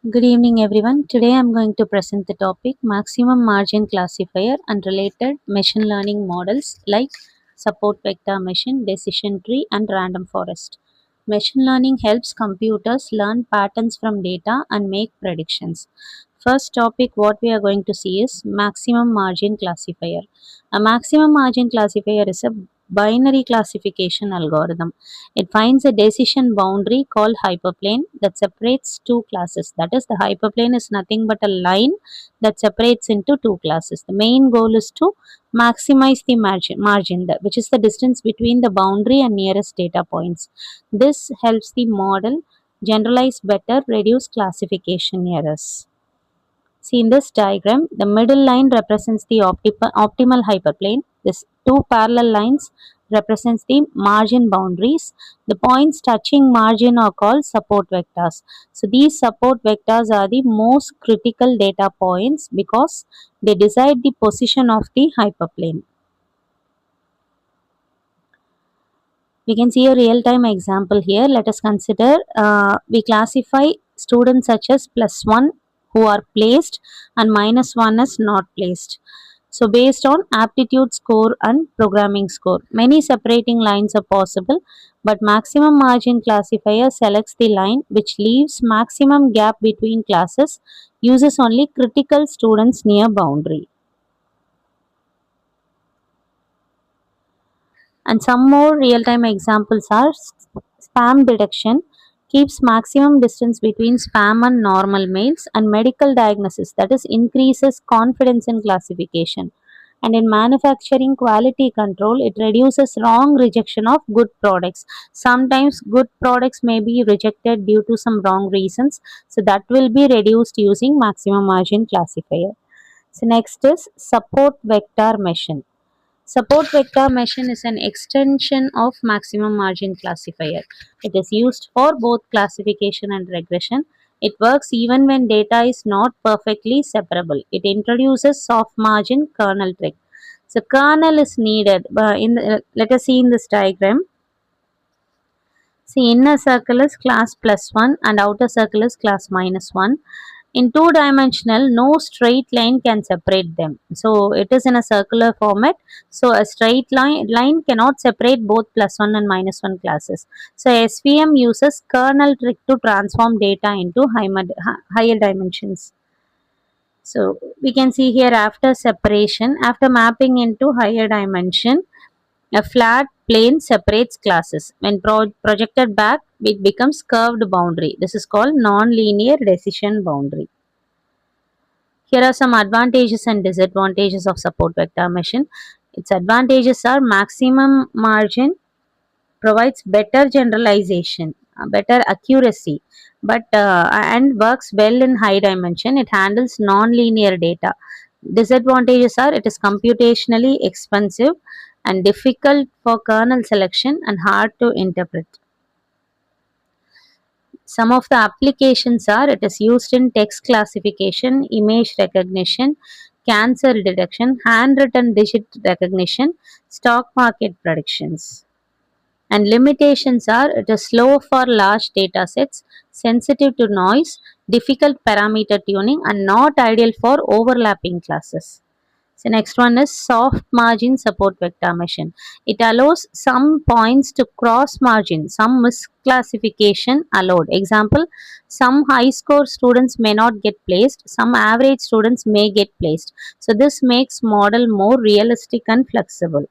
Good evening, everyone. Today I'm going to present the topic maximum margin classifier and related machine learning models like support vector machine, decision tree, and random forest. Machine learning helps computers learn patterns from data and make predictions. First topic what we are going to see is maximum margin classifier. A maximum margin classifier is a binary classification algorithm. It finds a decision boundary called hyperplane that separates two classes. That is, the hyperplane is nothing but a line that separates into two classes. The main goal is to maximize the margin which is the distance between the boundary and nearest data points. This helps the model generalize better, reduce classification errors. See in this diagram, the middle line represents the optimal hyperplane. These two parallel lines represents the margin boundaries. The points touching margin are called support vectors. So these support vectors are the most critical data points because they decide the position of the hyperplane. We can see a real-time example here. Let us consider we classify students such as +1 who are placed and -1 is not placed. So based on aptitude score and programming score, many separating lines are possible, but maximum margin classifier selects the line which leaves maximum gap between classes, uses only critical students near boundary. And some more real-time examples are spam detection keeps maximum distance between spam and normal mails, and medical diagnosis, that is increases confidence in classification. And in manufacturing quality control, it reduces wrong rejection of good products. Sometimes good products may be rejected due to some wrong reasons, so that will be reduced using maximum margin classifier. So next is support vector machine. Support vector machine is an extension of maximum margin classifier. It is used for both classification and regression. It works even when data is not perfectly separable. It introduces soft margin kernel trick. So kernel is needed. Let us see in this diagram. See, inner circle is class +1 and outer circle is class -1. In two dimensional, no straight line can separate them. So it is in a circular format. So a straight line cannot separate both +1 and -1 classes. So SVM uses kernel trick to transform data into higher dimensions. So we can see here after separation, after mapping into higher dimension, a flat plane separates classes. When projected back, it becomes curved boundary. This is called non-linear decision boundary. Here are some advantages and disadvantages of support vector machine. Its advantages are maximum margin provides better generalization, better accuracy, but and works well in high dimension. It handles non-linear data. Disadvantages are it is computationally expensive and difficult for kernel selection and hard to interpret. Some of the applications are it is used in text classification, image recognition, cancer detection, handwritten digit recognition, stock market predictions. And limitations are it is slow for large data sets, sensitive to noise, difficult parameter tuning, and not ideal for overlapping classes. So next one is soft margin support vector machine. It allows some points to cross margin, some misclassification allowed. Example, some high score students may not get placed, some average students may get placed. So this makes model more realistic and flexible.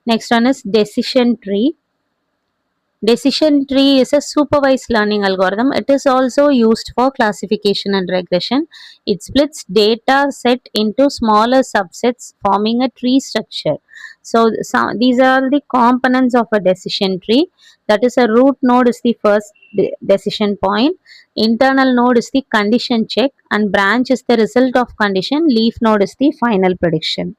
Next one is decision tree. Decision tree is a supervised learning algorithm. It is also used for classification and regression. It splits data set into smaller subsets, forming a tree structure. So these are the components of a decision tree. That is, a root node is the first decision point, internal node is the condition check, and branch is the result of condition, leaf node is the final prediction.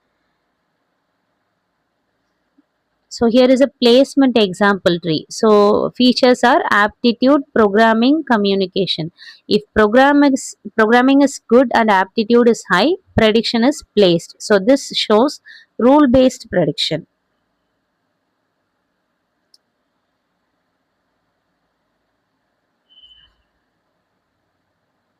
So here is a placement example tree. So features are aptitude, programming, communication. If programming is good and aptitude is high, prediction is placed. So this shows rule based prediction.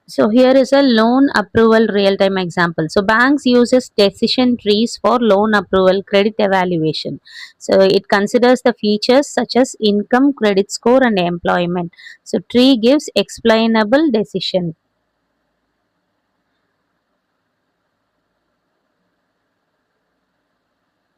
So here is a loan approval real-time example. So banks uses decision trees for loan approval credit evaluation. So it considers the features such as income, credit score and employment. So tree gives explainable decision.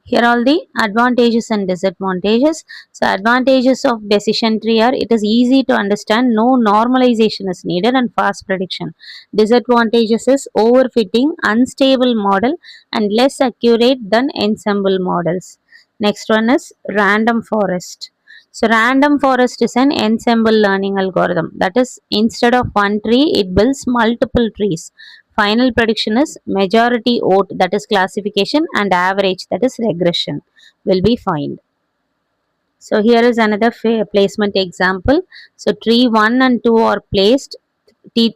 Here are the advantages and disadvantages. So advantages of decision tree are it is easy to understand, no normalization is needed and fast prediction. Disadvantages is overfitting, unstable model and less accurate than ensemble models. Next one is random forest. So random forest is an ensemble learning algorithm. That is, instead of one tree, it builds multiple trees. Final prediction is majority vote, that is classification, and average, that is regression, will be found. So here is another placement example. So tree 1 and 2 are placed. Tree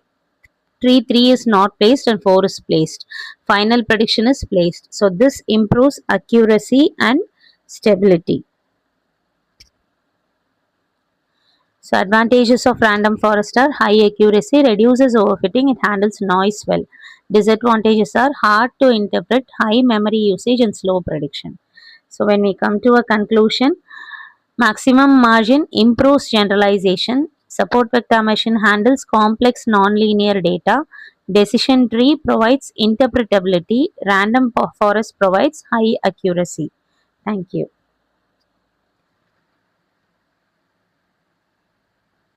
3 is not placed and 4 is placed. Final prediction is placed. So this improves accuracy and stability. So advantages of random forest are high accuracy, reduces overfitting, it handles noise well. Disadvantages are hard to interpret, high memory usage and slow prediction. So when we come to a conclusion, maximum margin improves generalization, support vector machine handles complex nonlinear data, decision tree provides interpretability, random forest provides high accuracy. Thank you.